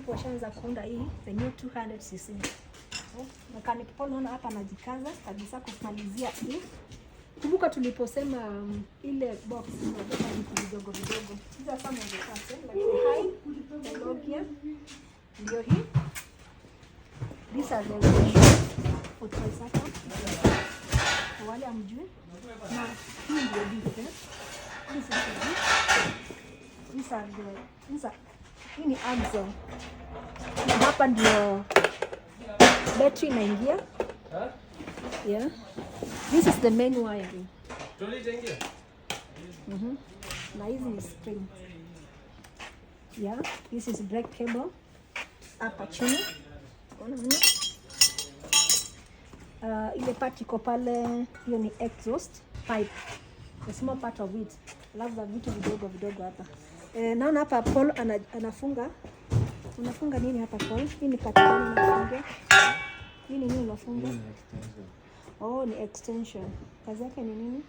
hapo washaanza kuunda hii the new 200cc. Mechanic Paul naona hapa anajikaza kabisa kumalizia hii. Kumbuka tuliposema ile box inabeba vitu vidogo vidogo. Hizo kama ungepata like high low gear. Ndio hii. These are the for tricycle. Wale amjui. Na hii ndio different. Hii ni axle. Na hapa ndio battery inaingia. Yeah. This is the main wiring. Na hizi ni spring. Yeah. This is brake cable. Hapa chini. Ile part iko pale, hiyo ni exhaust pipe. The small part of it. Labda vitu vidogo vidogo hapa. Naona hapa Paul anafunga. Unafunga nini hapa Paul? Hii ni part gani unafunga? Hii ni nini unafunga? Oh, ni extension. Kazi yake ni nini?